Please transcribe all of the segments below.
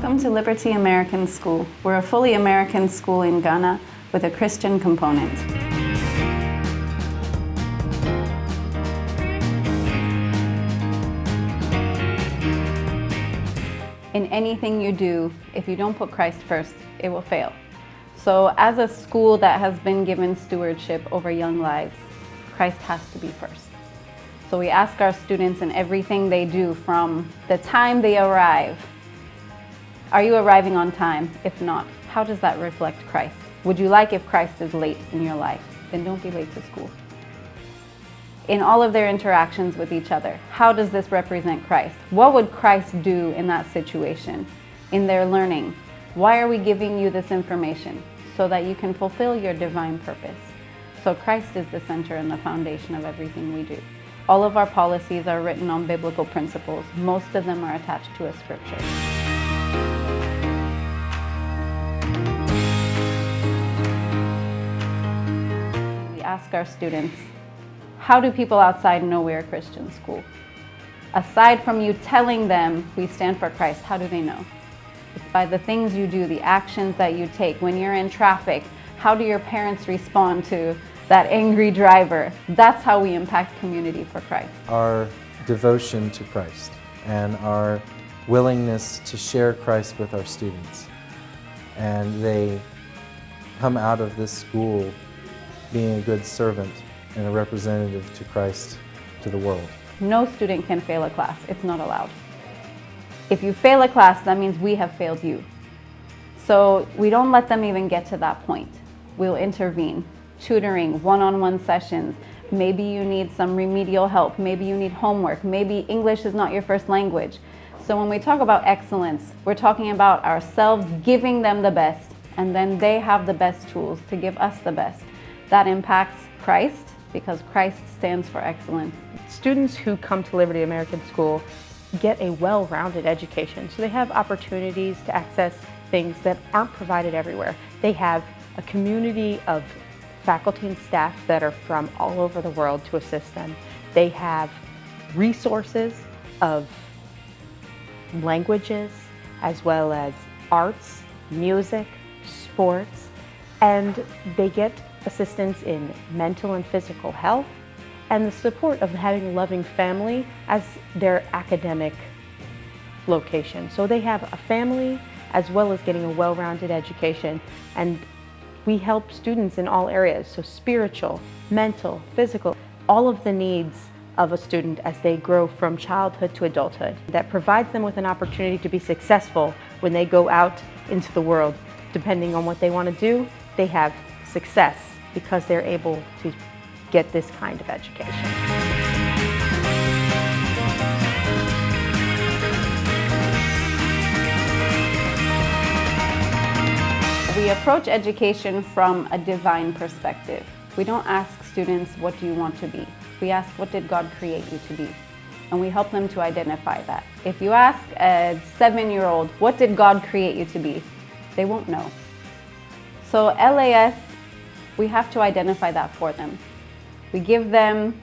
Welcome to Liberty American School. We're a fully American school in Ghana with a Christian component. In anything you do, if you don't put Christ first, it will fail. So as a school that has been given stewardship over young lives, Christ has to be first. So we ask our students in everything they do, from the time they arrive, are you arriving on time? If not, how does that reflect Christ? Would you like if Christ is late in your life? Then don't be late to school. In all of their interactions with each other, how does this represent Christ? What would Christ do in that situation? In their learning, why are we giving you this information? So that you can fulfill your divine purpose. So Christ is the center and the foundation of everything we do. All of our policies are written on biblical principles. Most of them are attached to a scripture. We ask our students, how do people outside know we're a Christian school? Aside from you telling them we stand for Christ, how do they know? It's by the things you do, the actions that you take. When you're in traffic, how do your parents respond to that angry driver? That's how we impact community for Christ. Our devotion to Christ and our willingness to share Christ with our students. And they come out of this school being a good servant and a representative to Christ to the world. No student can fail a class. It's not allowed. If you fail a class, that means we have failed you. So we don't let them even get to that point. We'll intervene. Tutoring, one-on-one sessions. Maybe you need some remedial help. Maybe you need homework. Maybe English is not your first language. So when we talk about excellence, we're talking about ourselves giving them the best, and then they have the best tools to give us the best. That impacts Christ, because Christ stands for excellence. Students who come to Liberty American School get a well-rounded education. So they have opportunities to access things that aren't provided everywhere. They have a community of faculty and staff that are from all over the world to assist them. They have resources of languages, as well as arts, music, sports, and they get assistance in mental and physical health, and the support of having a loving family as their academic location. So they have a family as well as getting a well-rounded education, and we help students in all areas, so spiritual, mental, physical, all of the needs of a student as they grow from childhood to adulthood. That provides them with an opportunity to be successful when they go out into the world. Depending on what they want to do, they have success because they're able to get this kind of education. We approach education from a divine perspective. We don't ask students, what do you want to be? We ask, what did God create you to be? And we help them to identify that. If you ask a 7-year-old, what did God create you to be? They won't know. So LAS, we have to identify that for them. We give them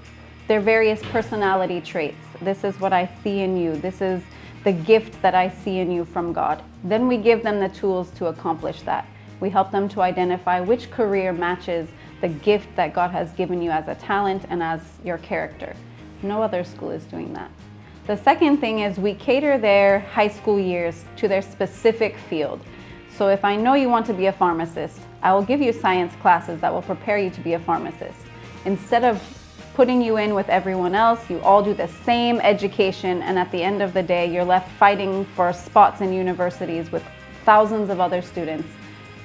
their various personality traits. This is what I see in you. This is the gift that I see in you from God. Then we give them the tools to accomplish that. We help them to identify which career matches the gift that God has given you as a talent and as your character. No other school is doing that. The second thing is we cater their high school years to their specific field. So if I know you want to be a pharmacist, I will give you science classes that will prepare you to be a pharmacist. Instead of putting you in with everyone else, you all do the same education, and at the end of the day, you're left fighting for spots in universities with thousands of other students.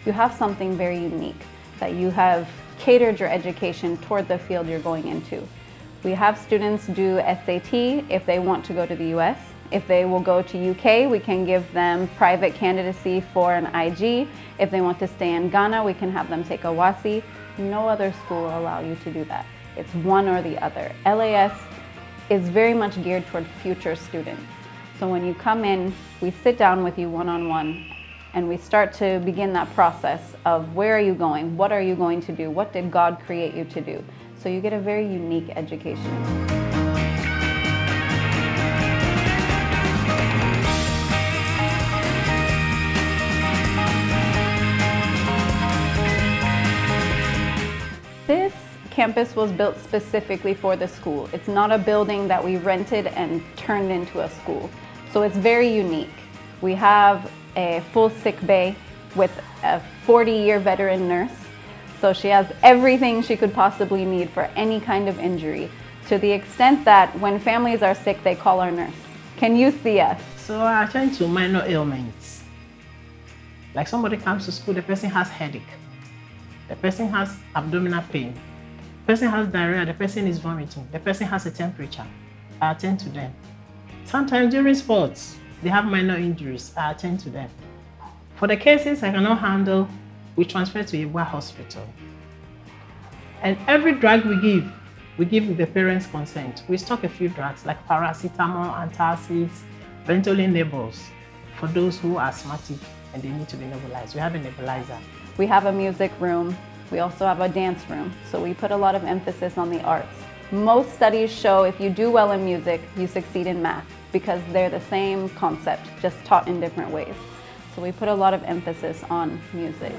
You have something very unique, that you have catered your education toward the field you're going into. We have students do SAT if they want to go to the US. If they will go to UK, we can give them private candidacy for an IG. If they want to stay in Ghana, we can have them take a WASI. No other school will allow you to do that. It's one or the other. LAS is very much geared toward future students. So when you come in, we sit down with you one-on-one, and we start to begin that process of where are you going? What are you going to do? What did God create you to do? So you get a very unique education. This campus was built specifically for the school. It's not a building that we rented and turned into a school. So it's very unique. We have a full sick bay with a 40-year veteran nurse. So she has everything she could possibly need for any kind of injury, to the extent that when families are sick, they call our nurse. Can you see us? So I attend to minor ailments. Like somebody comes to school, the person has headache. The person has abdominal pain. The person has diarrhea, the person is vomiting. The person has a temperature. I attend to them. Sometimes during sports, they have minor injuries. I attend to them. For the cases I cannot handle, we transfer to a hospital. And every drug we give with the parents' consent. We stock a few drugs like paracetamol, antacids, Ventolin labels for those who are asthmatic and they need to be nebulized. We have a nebulizer. We have a music room. We also have a dance room. So we put a lot of emphasis on the arts. Most studies show if you do well in music, you succeed in math, because they're the same concept, just taught in different ways. So we put a lot of emphasis on music.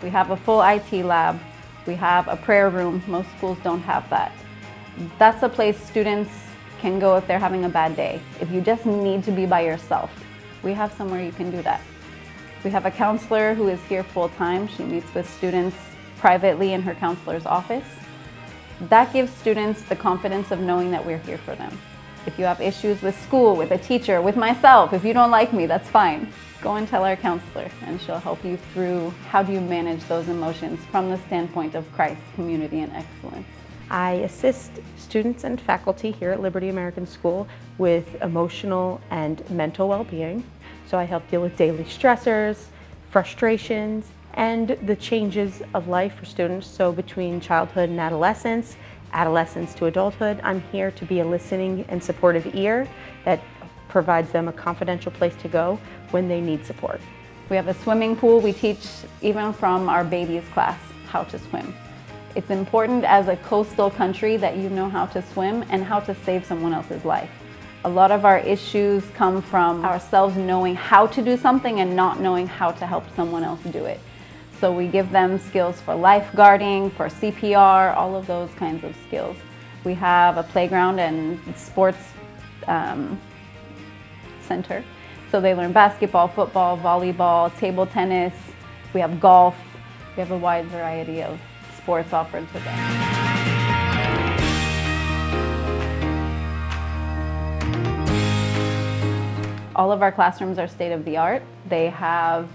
We have a full IT lab. We have a prayer room. Most schools don't have that. That's a place students can go if they're having a bad day. If you just need to be by yourself, we have somewhere you can do that. We have a counselor who is here full-time. She meets with students privately in her counselor's office. That gives students the confidence of knowing that we're here for them. If you have issues with school, with a teacher, with myself, if you don't like me, that's fine. Go and tell our counselor and she'll help you through how do you manage those emotions from the standpoint of Christ, community, and excellence. I assist students and faculty here at Liberty American School with emotional and mental well-being. So I help deal with daily stressors, frustrations, and the changes of life for students. So between childhood and adolescence, adolescence to adulthood, I'm here to be a listening and supportive ear that provides them a confidential place to go when they need support. We have a swimming pool. We teach even from our babies class how to swim. It's important as a coastal country that you know how to swim and how to save someone else's life. A lot of our issues come from ourselves knowing how to do something and not knowing how to help someone else do it. So we give them skills for lifeguarding, for CPR, all of those kinds of skills. We have a playground and sports center. So they learn basketball, football, volleyball, table tennis. We have golf. We have a wide variety of sports offered to them. All of our classrooms are state-of-the-art. They have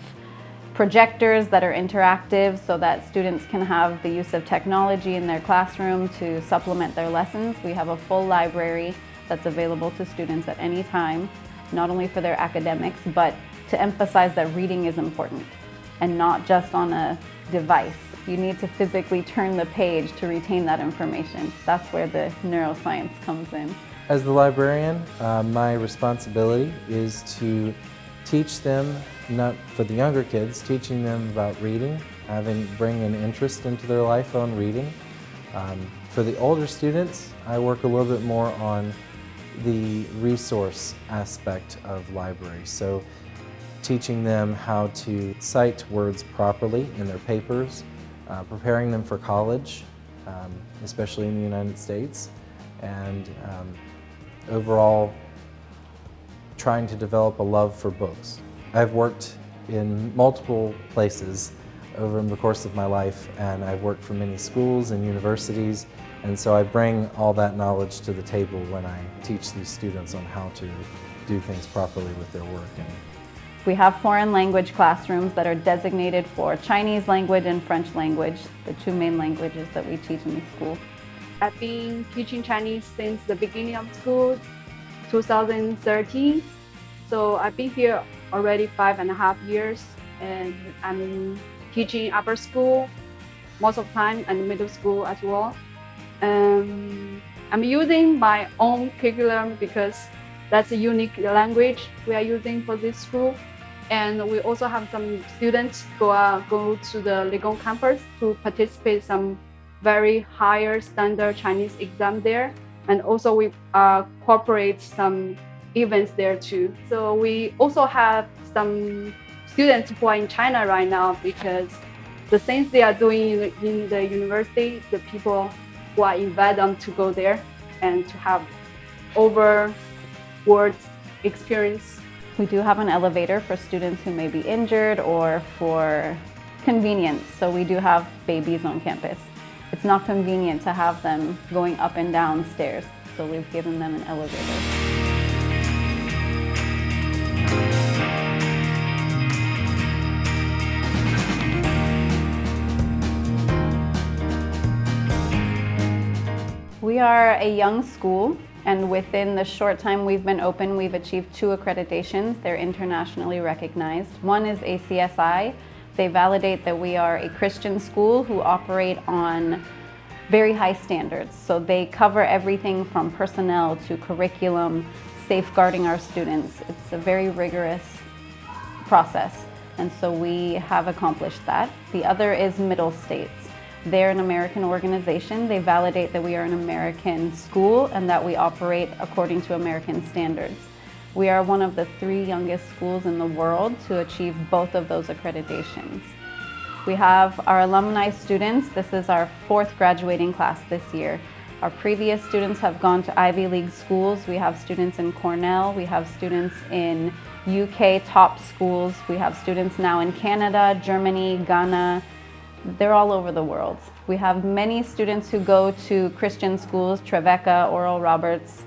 projectors that are interactive so that students can have the use of technology in their classroom to supplement their lessons. We have a full library that's available to students at any time, not only for their academics, but to emphasize that reading is important and not just on a device. You need to physically turn the page to retain that information. That's where the neuroscience comes in. As the librarian, my responsibility is to teach them, not for the younger kids, teaching them about reading, bring an interest into their life on reading. For the older students, I work a little bit more on the resource aspect of libraries. So teaching them how to cite words properly in their papers, preparing them for college, especially in the United States, and overall trying to develop a love for books. I've worked in multiple places over the course of my life, and I've worked for many schools and universities, and so I bring all that knowledge to the table when I teach these students on how to do things properly with their work. We have foreign language classrooms that are designated for Chinese language and French language, the two main languages that we teach in the school. I've been teaching Chinese since the beginning of school, 2013. So I've been here already 5.5 years, and I'm teaching upper school most of the time and middle school as well. I'm using my own curriculum because that's a unique language we are using for this school. And we also have some students go to the Legon campus to participate some very higher standard Chinese exam there. And also we cooperate some events there too. So we also have some students who are in China right now because the things they are doing in the university, the people who are invite them to go there and to have over world experience. We do have an elevator for students who may be injured or for convenience. So we do have babies on campus. It's not convenient to have them going up and down stairs. So we've given them an elevator. We are a young school, and within the short time we've been open, we've achieved 2 accreditations. They're internationally recognized. One is ACSI. They validate that we are a Christian school who operate on very high standards. So they cover everything from personnel to curriculum, safeguarding our students. It's a very rigorous process, and so we have accomplished that. The other is Middle States. They're an American organization. They validate that we are an American school and that we operate according to American standards. We are one of the 3 youngest schools in the world to achieve both of those accreditations. We have our alumni students. This is our 4th graduating class this year. Our previous students have gone to Ivy League schools. We have students in Cornell. We have students in UK top schools. We have students now in Canada, Germany, Ghana. They're all over the world. We have many students who go to Christian schools, Trevecca, Oral Roberts,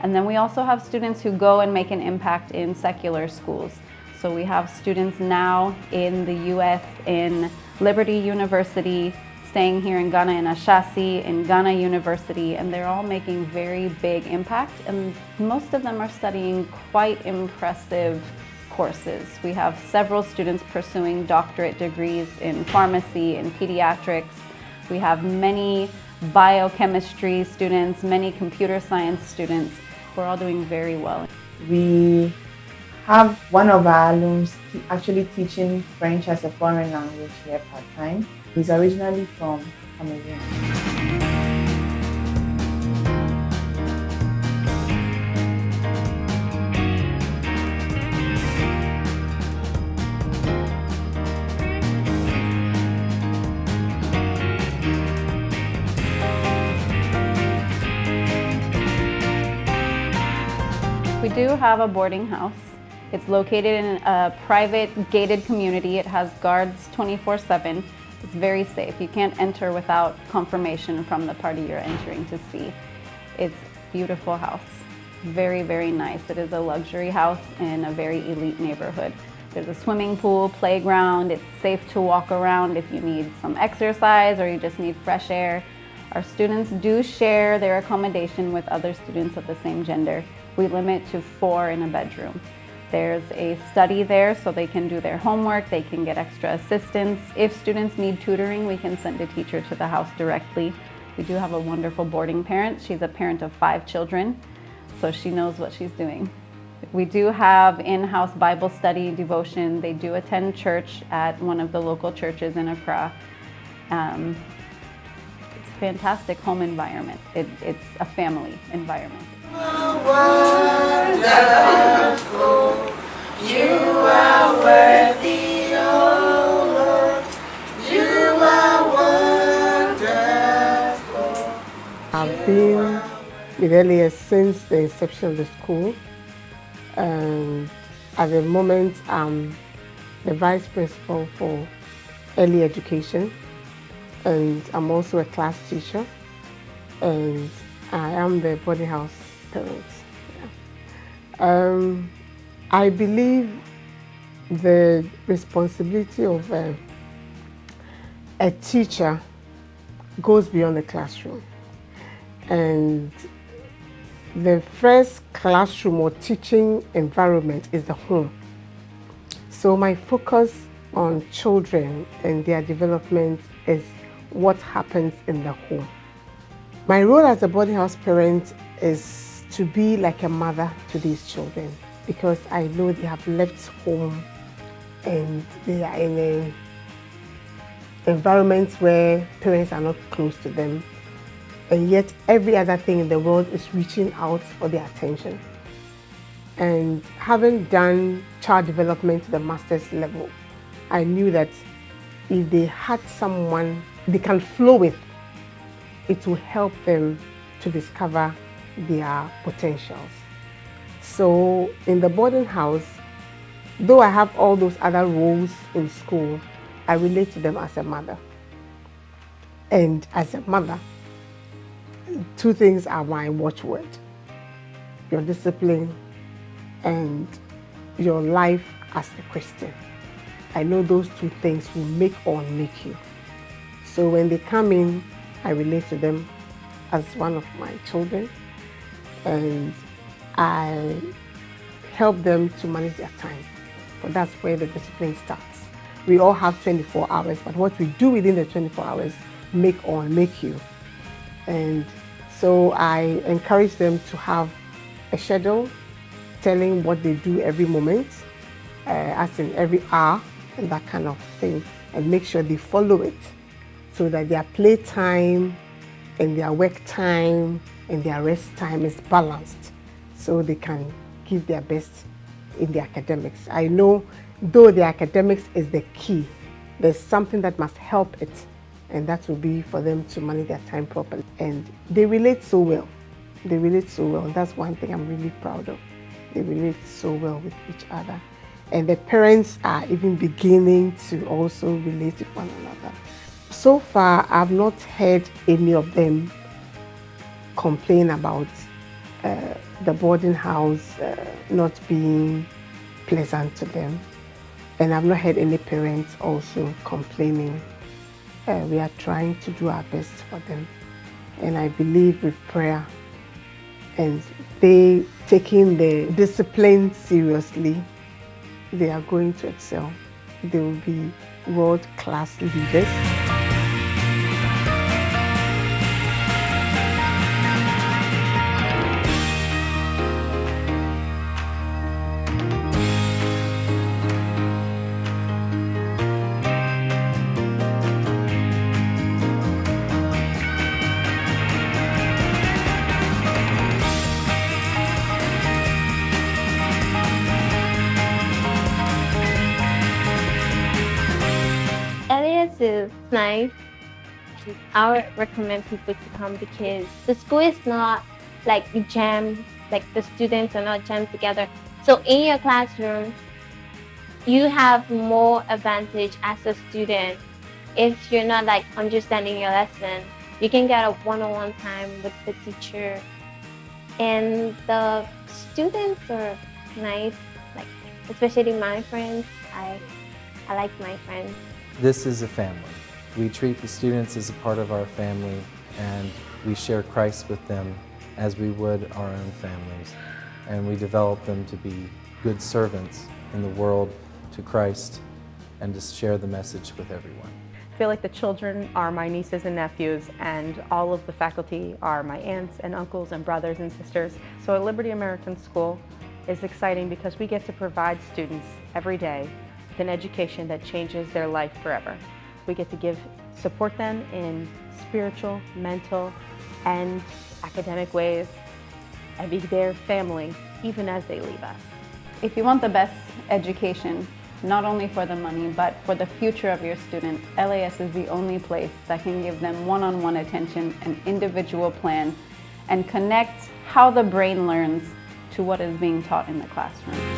and then we also have students who go and make an impact in secular schools. So we have students now in the US in Liberty University, staying here in Ghana in Ashasi, in Ghana University, and they're all making very big impact, and most of them are studying quite impressive courses. We have several students pursuing doctorate degrees in pharmacy and pediatrics. We have many biochemistry students, many computer science students. We're all doing very well. We have one of our alums actually teaching French as a foreign language here part-time. He's originally from Cameroon. We do have a boarding house. It's located in a private gated community. It has guards 24/7. It's very safe. You can't enter without confirmation from the party you're entering to see. It's a beautiful house. Very, very nice. It is a luxury house in a very elite neighborhood. There's a swimming pool, playground. It's safe to walk around if you need some exercise or you just need fresh air. Our students do share their accommodation with other students of the same gender. We limit to 4 in a bedroom. There's a study there so they can do their homework, they can get extra assistance. If students need tutoring, we can send a teacher to the house directly. We do have a wonderful boarding parent. She's a parent of 5 children, so she knows what she's doing. We do have in-house Bible study, devotion. They do attend church at one of the local churches in Accra. It's a fantastic home environment. It's a family environment. Wonderful, you are worthy, oh Lord, you are wonderful. I've been with LAS since the inception of the school, and at the moment I'm the vice principal for early education, and I'm also a class teacher, and I am the boarding house parent. Yeah. I believe the responsibility of a teacher goes beyond the classroom, and the first classroom or teaching environment is the home. So my focus on children and their development is what happens in the home. My role as a boarding house parent is to be like a mother to these children, because I know they have left home and they are in an environment where parents are not close to them, and yet every other thing in the world is reaching out for their attention. And having done child development to the master's level, I knew that if they had someone they can flow with, it will help them to discover their potentials. So in the boarding house, though I have all those other roles in school, I relate to them as a mother. And as a mother, two things are my watchword: your discipline and your life as a Christian. I know those two things will make or make you. So when they come in, I relate to them as one of my children, and I help them to manage their time. But that's where the discipline starts. We all have 24 hours, but what we do within the 24 hours make or make you. And so I encourage them to have a schedule telling what they do every moment, as in every hour, and that kind of thing, and make sure they follow it so that their play time and their work time and their rest time is balanced, so they can give their best in the academics. I know though the academics is the key, there's something that must help it, and that will be for them to manage their time properly. And they relate so well. They relate so well. That's one thing I'm really proud of. They relate so well with each other. And the parents are even beginning to also relate with one another. So far, I've not heard any of them complain about the boarding house not being pleasant to them. And I've not heard any parents also complaining. We are trying to do our best for them. And I believe with prayer and they taking the discipline seriously, they are going to excel. They will be world-class leaders. LAS is nice. I would recommend people to come because the school is not like jammed, like the students are not jammed together. So in your classroom, you have more advantage as a student. If you're not like understanding your lesson, you can get a one-on-one time with the teacher. And the students are nice, like especially my friends. I like my friends. This is a family. We treat the students as a part of our family, and we share Christ with them as we would our own families. And we develop them to be good servants in the world to Christ and to share the message with everyone. I feel like the children are my nieces and nephews, and all of the faculty are my aunts and uncles and brothers and sisters. So at Liberty American School is exciting because we get to provide students every day with an education that changes their life forever. We get to support them in spiritual, mental, and academic ways, and be their family even as they leave us. If you want the best education, not only for the money, but for the future of your student, LAS is the only place that can give them one-on-one attention, an individual plan, and connect how the brain learns to what is being taught in the classroom.